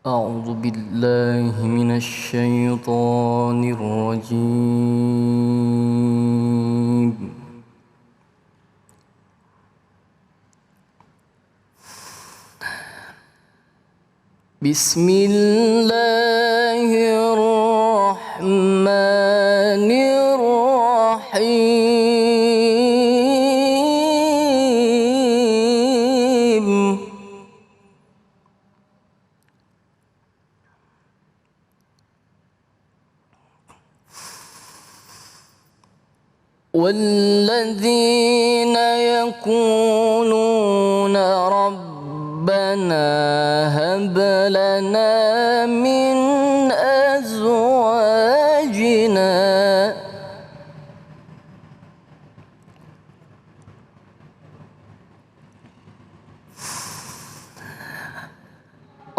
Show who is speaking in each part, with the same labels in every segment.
Speaker 1: أعوذ بالله من الشيطان الرجيم. بسم الله الرحمن الرحيم. والذين يقولون ربنا هب لنا من أزواجنا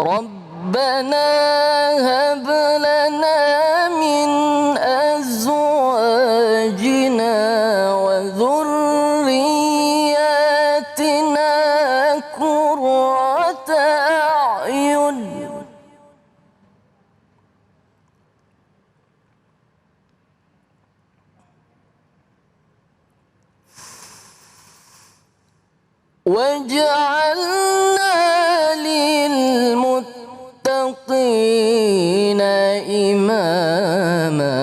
Speaker 1: ربنا هب لنا من أزواجنا وذرياتنا قرة أعين واجعلنا للمتقين إماما.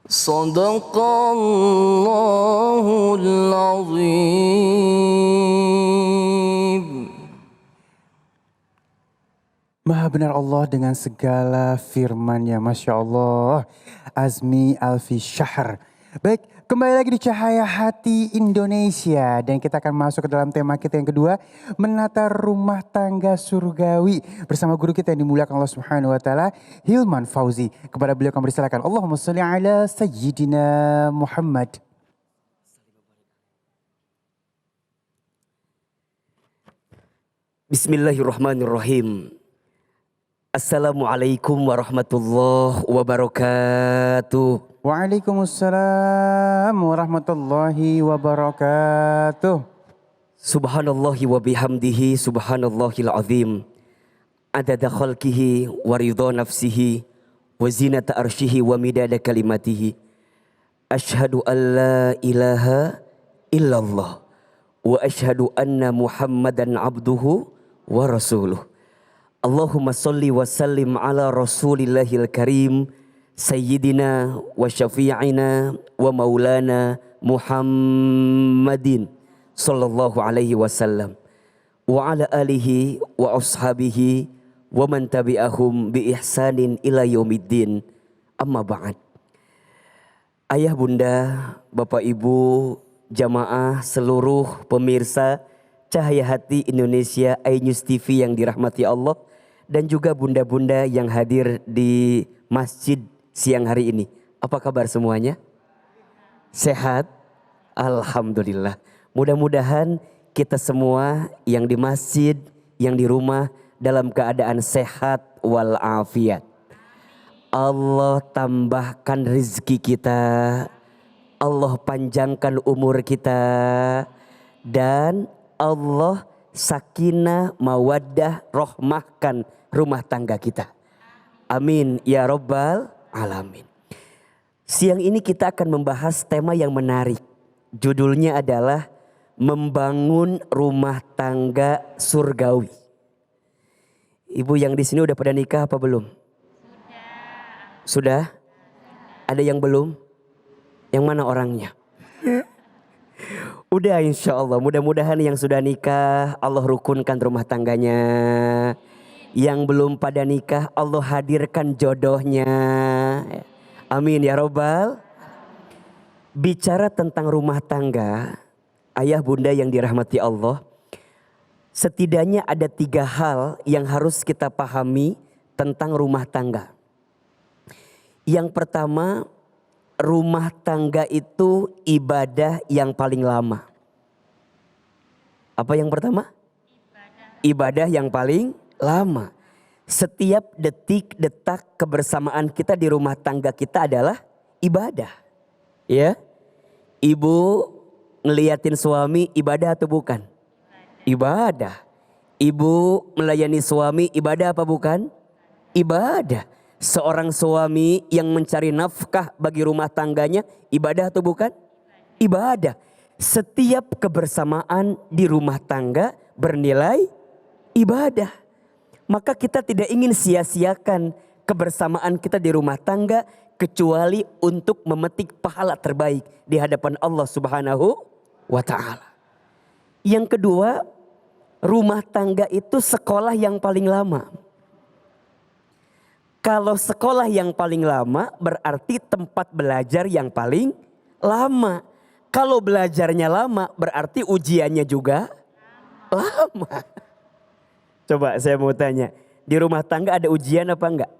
Speaker 1: صدق الله العظيم.
Speaker 2: Maha benar Allah dengan segala firman-Nya, Masya Allah. Azmi Alfi Syahr. Baik, kembali lagi di Cahaya Hati Indonesia. Dan kita akan masuk ke dalam tema kita yang kedua, menata rumah tangga surgawi. Bersama guru kita yang dimuliakan Allah Subhanahu wa Ta'ala, Hilman Fauzi. Kepada beliau kami persilakan. Allahumma salli ala Sayyidina Muhammad.
Speaker 3: Bismillahirrahmanirrahim. Assalamualaikum warahmatullahi wabarakatuh.
Speaker 2: Waalaikumsalam warahmatullahi wabarakatuh.
Speaker 3: Subhanallahi wa bihamdihi subhanallahil azim. Adada khalqihi wa ridha nafsihi wa zinata arshihi wa midada kalimatihi. Ashhadu an la ilaha illallah wa ashhadu anna Muhammadan abduhu wa rasuluh. Allahumma salli wa sallim ala rasulillahil karim sayyidina wa syafi'ina wa maulana Muhammadin sallallahu alaihi wasallam wa ala alihi wa ashabihi wa man tabi'ahum bi ihsanin ila yaumiddin. Amma ba'd. Ayah bunda, bapak ibu, jamaah, seluruh pemirsa Cahaya Hati Indonesia iNews TV yang dirahmati Allah, dan juga bunda-bunda yang hadir di masjid siang hari ini. Apa kabar semuanya? Sehat? Alhamdulillah. Mudah-mudahan kita semua yang di masjid, yang di rumah dalam keadaan sehat walafiat. Allah tambahkan rezeki kita, Allah panjangkan umur kita, dan Allah sakinah, mawaddah, rohmahkan rumah tangga kita. Amin ya rabbal alamin. Siang ini kita akan membahas tema yang menarik. Judulnya adalah membangun rumah tangga surgawi. Ibu yang di sini udah pada nikah apa belum? Sudah? Ada yang belum? Yang mana orangnya? Udah, insya Allah. Mudah-mudahan yang sudah nikah Allah rukunkan rumah tangganya. Yang belum pada nikah Allah hadirkan jodohnya. Amin ya robbal. Bicara tentang rumah tangga, ayah bunda yang dirahmati Allah, setidaknya ada 3 hal yang harus kita pahami tentang rumah tangga. Yang pertama, rumah tangga itu ibadah yang paling lama. Apa yang pertama? Ibadah yang paling lama. Setiap detik detak kebersamaan kita di rumah tangga kita adalah ibadah. Ya, ibu ngeliatin suami ibadah atau bukan? Ibadah. Ibu melayani suami ibadah apa bukan? Ibadah. Seorang suami yang mencari nafkah bagi rumah tangganya ibadah atau bukan? Ibadah. Setiap kebersamaan di rumah tangga bernilai ibadah. Maka kita tidak ingin sia-siakan kebersamaan kita di rumah tangga kecuali untuk memetik pahala terbaik di hadapan Allah Subhanahu wa taala. Yang kedua, rumah tangga itu sekolah yang paling lama. Kalau sekolah yang paling lama berarti tempat belajar yang paling lama. Kalau belajarnya lama berarti ujiannya juga lama. Coba saya mau tanya, di rumah tangga ada ujian apa enggak?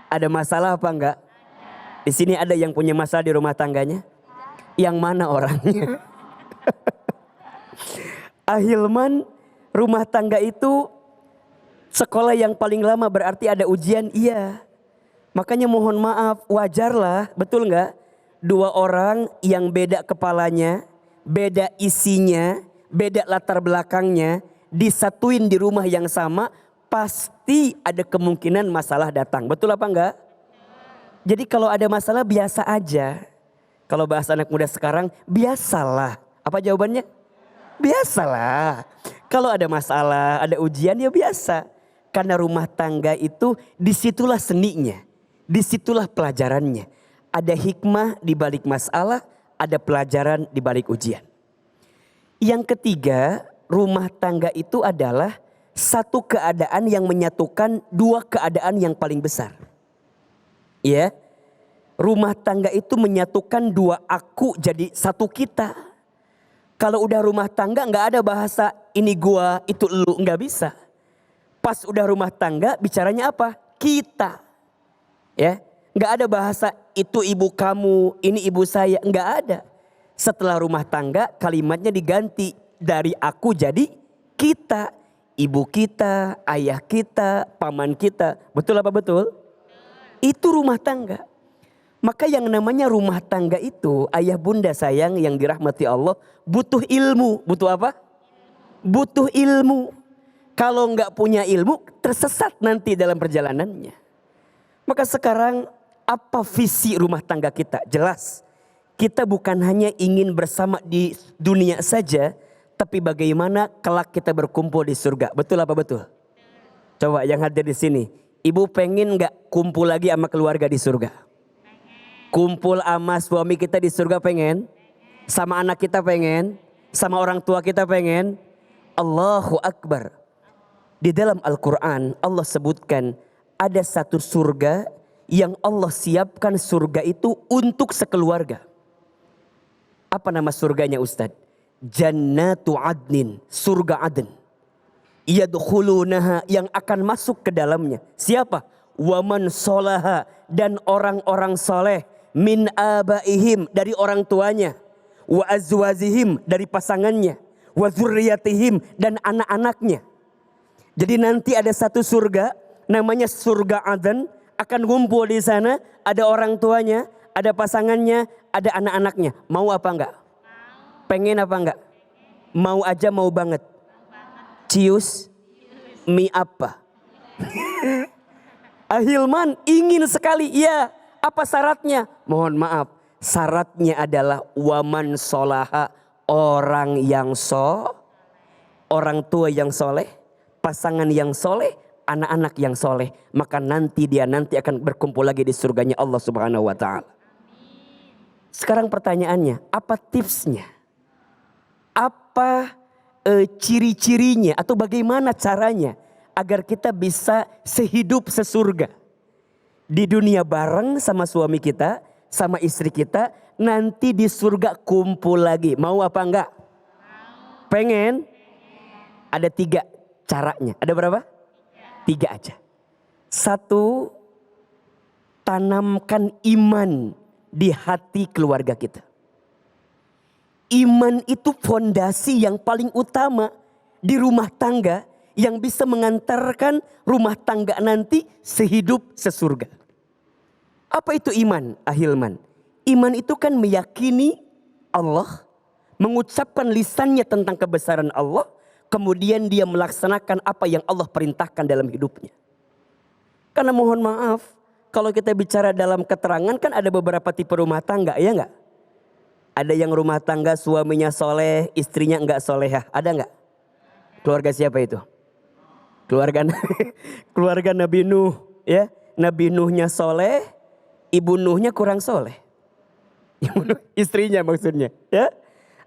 Speaker 3: Ada masalah apa enggak? Di sini ada yang punya masalah di rumah tangganya? Yang mana orangnya? Ahilman, rumah tangga itu sekolah yang paling lama berarti ada ujian, iya. Makanya mohon maaf, wajarlah, betul nggak? Dua orang yang beda kepalanya, beda isinya, beda latar belakangnya, disatuin di rumah yang sama, pasti ada kemungkinan masalah datang. Betul apa enggak? Jadi kalau ada masalah biasa aja. Kalau bahasa anak muda sekarang, biasalah. Apa jawabannya? Biasalah. Kalau ada masalah, ada ujian ya biasa. Karena rumah tangga itu disitulah seninya. Disitulah pelajarannya. Ada hikmah di balik masalah, ada pelajaran di balik ujian. Yang ketiga, rumah tangga itu adalah satu keadaan yang menyatukan dua keadaan yang paling besar. Ya, rumah tangga itu menyatukan dua aku jadi satu kita. Kalau udah rumah tangga nggak ada bahasa ini gua itu lu, nggak bisa. Pas udah rumah tangga bicaranya apa? Kita. Ya, nggak ada bahasa itu ibu kamu, ini ibu saya, nggak ada. Setelah rumah tangga kalimatnya diganti dari aku jadi kita. Ibu kita, ayah kita, paman kita. Betul apa betul? Itu rumah tangga. Maka yang namanya rumah tangga itu, ayah bunda sayang yang dirahmati Allah, butuh ilmu. Butuh apa? Butuh ilmu. Kalau nggak punya ilmu, tersesat nanti dalam perjalanannya. Maka sekarang apa visi rumah tangga kita? Jelas, kita bukan hanya ingin bersama di dunia saja, tapi bagaimana kelak kita berkumpul di surga. Betul apa betul? Coba yang hadir di sini, ibu pengen nggak kumpul lagi sama keluarga di surga? Kumpul sama suami kita di surga pengen? Sama anak kita pengen? Sama orang tua kita pengen? Allahu Akbar. Di dalam Al-Quran Allah sebutkan ada satu surga yang Allah siapkan surga itu untuk sekeluarga. Apa nama surganya Ustadz? Jannatu Adnin, surga Aden. Yadkhulunaha, yang akan masuk ke dalamnya. Siapa? Waman solaha, dan orang-orang soleh. Min abaihim, dari orang tuanya. Wa azwazihim, dari pasangannya. Wa zurriyatihim, dan anak-anaknya. Jadi nanti ada satu surga namanya surga Aden, akan ngumpul di sana, ada orang tuanya, ada pasangannya, ada anak-anaknya. Mau apa enggak? Pengen apa enggak? Mau aja, mau banget. Cius, mie apa? Ahilman ingin sekali, iya. Apa syaratnya? Mohon maaf, syaratnya adalah waman solaha, orang yang orang tua yang soleh, pasangan yang soleh, anak-anak yang soleh. Maka dia nanti akan berkumpul lagi di surganya Allah Subhanahu wa ta'ala. Sekarang pertanyaannya, apa tipsnya? Apa ciri-cirinya atau bagaimana caranya agar kita bisa sehidup sesurga? Di dunia bareng sama suami kita, sama istri kita, nanti di surga kumpul lagi. Mau apa enggak? Pengen? Ada 3 caranya. Ada berapa? 3 aja. 1, tanamkan iman di hati keluarga kita. Iman itu fondasi yang paling utama di rumah tangga yang bisa mengantarkan rumah tangga nanti sehidup sesurga. Apa itu iman, Ahilman? Iman itu kan meyakini Allah, mengucapkan lisannya tentang kebesaran Allah, kemudian dia melaksanakan apa yang Allah perintahkan dalam hidupnya. Karena mohon maaf, kalau kita bicara dalam keterangan kan ada beberapa tipe rumah tangga, ya enggak? Ada yang rumah tangga suaminya soleh, istrinya enggak solehah, ada enggak? Keluarga siapa itu? Keluarga Nabi Nuh, ya. Nabi Nuhnya soleh, ibu Nuhnya kurang soleh. Istrinya maksudnya, ya.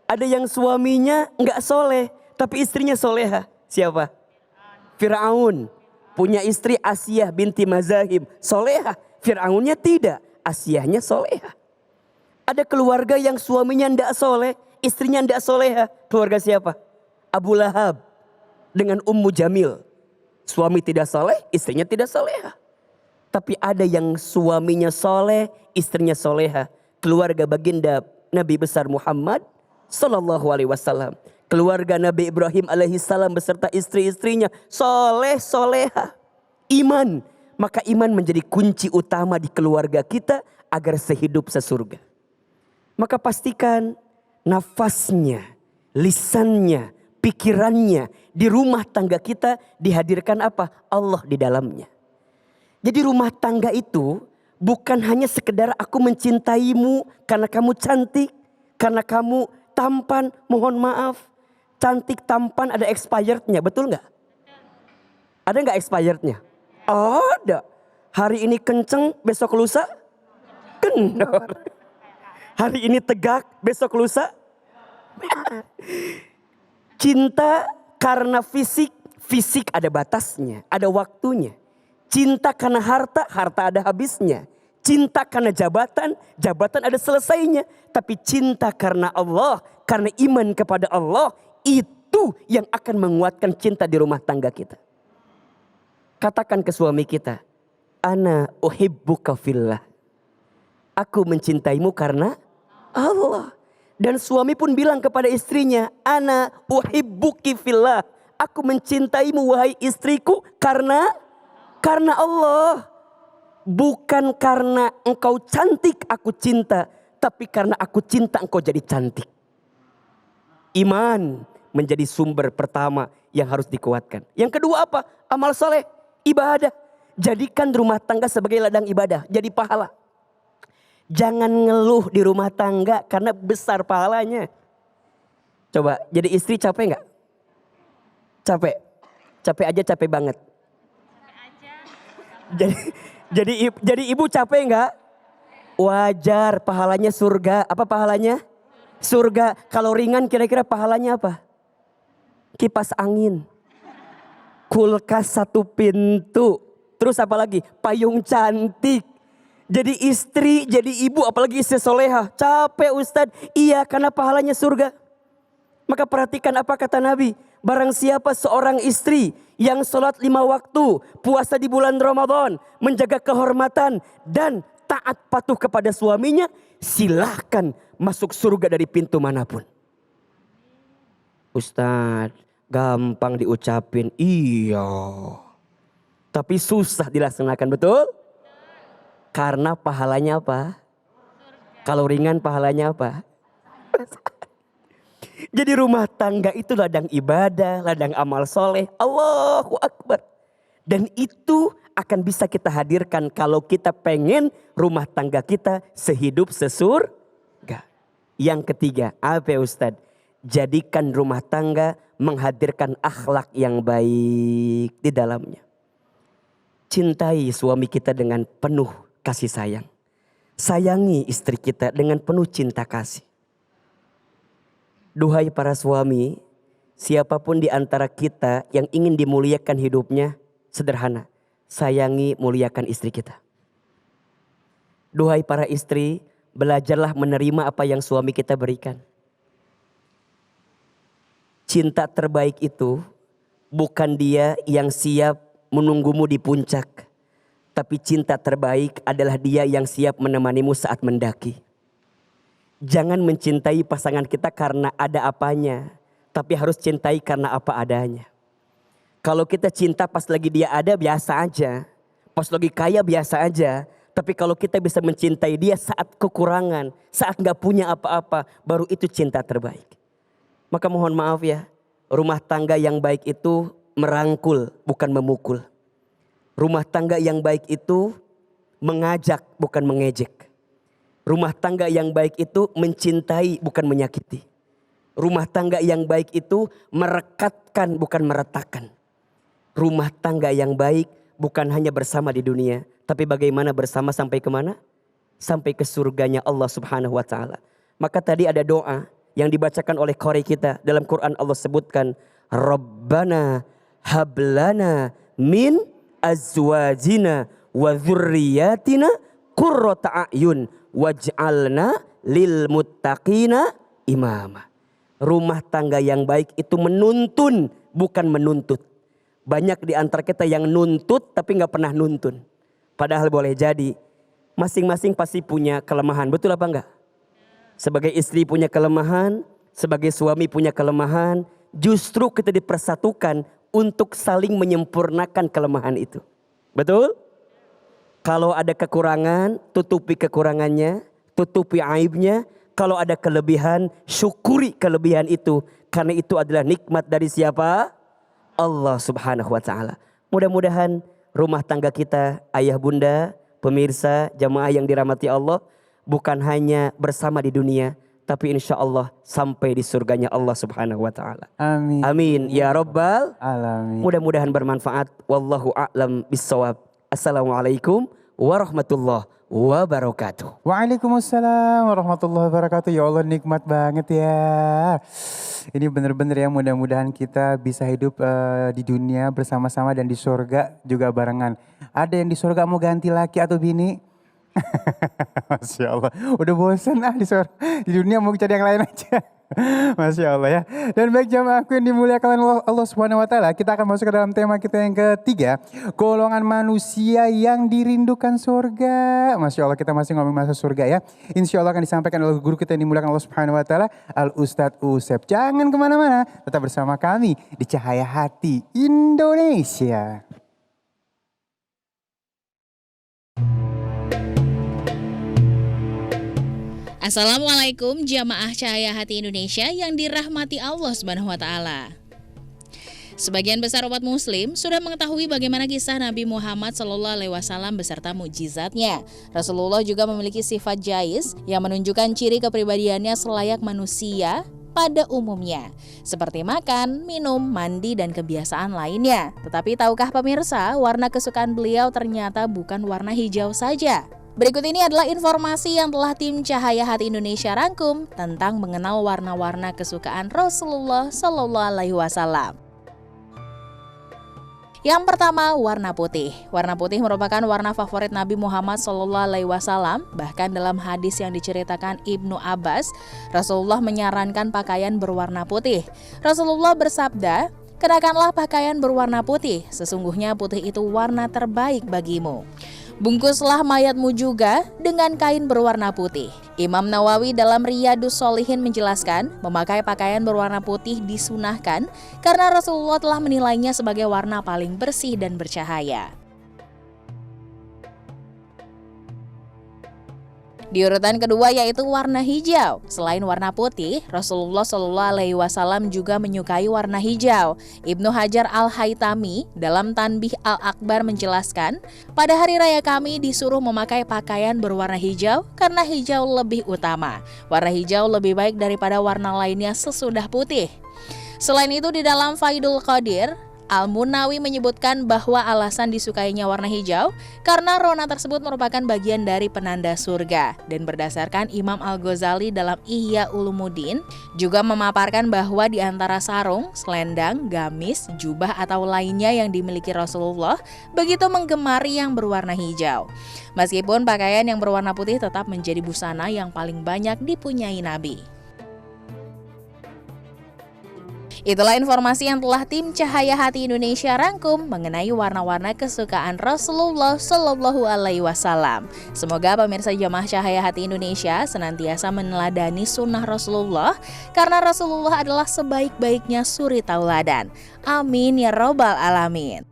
Speaker 3: Ada yang suaminya enggak soleh, tapi istrinya soleha. Siapa? Fir'aun. Punya istri Asiyah binti Mazahim. Soleha. Fir'aunnya tidak. Asiyahnya soleha. Ada keluarga yang suaminya enggak soleh, istrinya enggak soleha. Keluarga siapa? Abu Lahab dengan Ummu Jamil. Suami tidak soleh, istrinya tidak soleha. Tapi ada yang suaminya soleh, istrinya soleha. Keluarga baginda Nabi besar Muhammad Sallallahu Alaihi Wasallam. Keluarga Nabi Ibrahim alaihissalam beserta istri-istrinya soleh soleha. Iman. Maka iman menjadi kunci utama di keluarga kita agar sehidup sesurga. Maka pastikan nafasnya, lisannya, pikirannya di rumah tangga kita dihadirkan apa? Allah di dalamnya. Jadi rumah tangga itu bukan hanya sekedar aku mencintaimu karena kamu cantik, karena kamu tampan, mohon maaf. Cantik tampan ada expirednya, betul nggak? Ada nggak expirednya? Ada. Hari ini kenceng, besok lusa kendor. Hari ini tegak, besok lusa. Cinta karena fisik, fisik ada batasnya, ada waktunya. Cinta karena harta, harta ada habisnya. Cinta karena jabatan, jabatan ada selesainya. Tapi cinta karena Allah, karena iman kepada Allah, itu yang akan menguatkan cinta di rumah tangga kita. Katakan ke suami kita, ana uhibbuka fillah. Aku mencintaimu karena Allah. Dan suami pun bilang kepada istrinya, ana uhibbuki fillah. Aku mencintaimu wahai istriku karena Allah. Bukan karena engkau cantik aku cinta, tapi karena aku cinta engkau jadi cantik. Iman menjadi sumber pertama yang harus dikuatkan. Yang kedua apa? Amal soleh, ibadah. Jadikan rumah tangga sebagai ladang ibadah, jadi pahala. Jangan ngeluh di rumah tangga karena besar pahalanya. Coba jadi istri capek nggak? Capek. Capek aja capek banget. Jadi ibu capek nggak? Wajar, pahalanya surga. Apa pahalanya? Surga. Kalau ringan kira-kira pahalanya apa? Kipas angin. Kulkas satu pintu. Terus apa lagi? Payung cantik. Jadi istri, jadi ibu, apalagi istri soleha. Capek Ustadz. Iya, karena pahalanya surga. Maka perhatikan apa kata Nabi. Barang siapa seorang istri yang sholat 5 waktu, puasa di bulan Ramadan, menjaga kehormatan dan taat patuh kepada suaminya, silahkan masuk surga dari pintu manapun. Ustadz, gampang diucapin, iya. Tapi susah dilaksanakan, betul? Karena pahalanya apa? Kalau ringan pahalanya apa? Jadi rumah tangga itu ladang ibadah, ladang amal soleh. Allahu Akbar. Dan itu akan bisa kita hadirkan kalau kita pengen rumah tangga kita sehidup sesurga. Yang ketiga, apa Ustadz? Jadikan rumah tangga menghadirkan akhlak yang baik di dalamnya. Cintai suami kita dengan penuh kasih sayang. Sayangi istri kita dengan penuh cinta kasih. Duhai para suami, siapapun di antara kita yang ingin dimuliakan hidupnya, sederhana. Sayangi, muliakan istri kita. Duhai para istri, belajarlah menerima apa yang suami kita berikan. Cinta terbaik itu bukan dia yang siap menunggumu di puncak. Tapi cinta terbaik adalah dia yang siap menemanimu saat mendaki. Jangan mencintai pasangan kita karena ada apanya. Tapi harus cintai karena apa adanya. Kalau kita cinta pas lagi dia ada biasa aja. Pas lagi kaya biasa aja. Tapi kalau kita bisa mencintai dia saat kekurangan. Saat gak punya apa-apa. Baru itu cinta terbaik. Maka mohon maaf ya. Rumah tangga yang baik itu merangkul, bukan memukul. Rumah tangga yang baik itu mengajak, bukan mengejek. Rumah tangga yang baik itu mencintai, bukan menyakiti. Rumah tangga yang baik itu merekatkan, bukan meretakkan. Rumah tangga yang baik bukan hanya bersama di dunia, tapi bagaimana bersama sampai kemana? Sampai ke surganya Allah Subhanahu wa taala. Maka tadi ada doa yang dibacakan oleh qari kita. Dalam Quran Allah sebutkan, Rabbana hablana min azwajina wa dzurriyyatina qurrata a'yun waj'alna lil muttaqina imama. Rumah tangga yang baik itu menuntun, bukan menuntut. Banyak di antara kita yang nuntut tapi nggak pernah nuntun. Padahal boleh jadi masing-masing pasti punya kelemahan. Betul apa enggak? Sebagai istri punya kelemahan, sebagai suami punya kelemahan. Justru kita dipersatukan untuk saling menyempurnakan kelemahan itu. Betul? Kalau ada kekurangan, tutupi kekurangannya, tutupi aibnya. Kalau ada kelebihan, syukuri kelebihan itu. Karena itu adalah nikmat dari siapa? Allah Subhanahu wa taala. Mudah-mudahan rumah tangga kita, ayah bunda, pemirsa, jamaah yang dirahmati Allah, bukan hanya bersama di dunia, tapi insya Allah sampai di surganya Allah Subhanahu wa taala.
Speaker 2: Amin.
Speaker 3: Amin ya rabbal
Speaker 2: Alamin.
Speaker 3: Mudah-mudahan bermanfaat. Wallahu a'lam bissawab. Assalamualaikum warahmatullahi wabarakatuh.
Speaker 2: Waalaikumsalam warahmatullahi wabarakatuh. Ya Allah, nikmat banget ya. Ini benar-benar ya, mudah-mudahan kita bisa hidup di dunia bersama-sama dan di surga juga barengan. Ada yang di surga mau ganti laki atau bini? Masya Allah, udah bosan di dunia mau cari yang lain aja. Masya Allah ya. Dan baik jamaahku yang dimuliakan Allah Subhanahu wa taala, kita akan masuk ke dalam tema kita yang ketiga, golongan manusia yang dirindukan surga. Masya Allah, kita masih ngomong masa surga ya. Insya Allah akan disampaikan oleh guru kita yang dimuliakan Allah Subhanahu wa taala, Al Ustadz Usep. Jangan kemana-mana, tetap bersama kami di Cahaya Hati Indonesia.
Speaker 4: Assalamualaikum jamaah Cahaya Hati Indonesia yang dirahmati Allah Subhanahu wa taala. Sebagian besar umat muslim sudah mengetahui bagaimana kisah Nabi Muhammad SAW beserta mukjizatnya. Rasulullah juga memiliki sifat jais yang menunjukkan ciri kepribadiannya selayak manusia pada umumnya, seperti makan, minum, mandi, dan kebiasaan lainnya. Tetapi tahukah pemirsa, warna kesukaan beliau ternyata bukan warna hijau saja. Berikut ini adalah informasi yang telah tim Cahaya Hati Indonesia rangkum tentang mengenal warna-warna kesukaan Rasulullah Sallallahu Alaihi Wasallam. Yang pertama, warna putih. Warna putih merupakan warna favorit Nabi Muhammad Sallallahu Alaihi Wasallam. Bahkan dalam hadis yang diceritakan Ibnu Abbas, Rasulullah menyarankan pakaian berwarna putih. Rasulullah bersabda, "Kenakanlah pakaian berwarna putih. Sesungguhnya putih itu warna terbaik bagimu. Bungkuslah mayatmu juga dengan kain berwarna putih." Imam Nawawi dalam Riyadus Shalihin menjelaskan, memakai pakaian berwarna putih disunahkan karena Rasulullah telah menilainya sebagai warna paling bersih dan bercahaya. Di urutan kedua yaitu warna hijau. Selain warna putih, Rasulullah Shallallahu Alaihi Wasallam juga menyukai warna hijau. Ibnu Hajar Al-Haytami dalam Tanbih Al-Akbar menjelaskan, pada hari raya kami disuruh memakai pakaian berwarna hijau karena hijau lebih utama. Warna hijau lebih baik daripada warna lainnya sesudah putih. Selain itu di dalam Faidul Qadir, Al-Munawi menyebutkan bahwa alasan disukainya warna hijau karena rona tersebut merupakan bagian dari penanda surga. Dan berdasarkan Imam Al-Ghazali dalam Ihya Ulumuddin juga memaparkan bahwa di antara sarung, selendang, gamis, jubah atau lainnya yang dimiliki Rasulullah begitu menggemari yang berwarna hijau. Meskipun pakaian yang berwarna putih tetap menjadi busana yang paling banyak dipunyai Nabi. Itulah informasi yang telah tim Cahaya Hati Indonesia rangkum mengenai warna-warna kesukaan Rasulullah Shallallahu Alaihi Wasallam. Semoga pemirsa jamaah Cahaya Hati Indonesia senantiasa meneladani sunnah Rasulullah karena Rasulullah adalah sebaik-baiknya suri tauladan. Amin ya robbal alamin.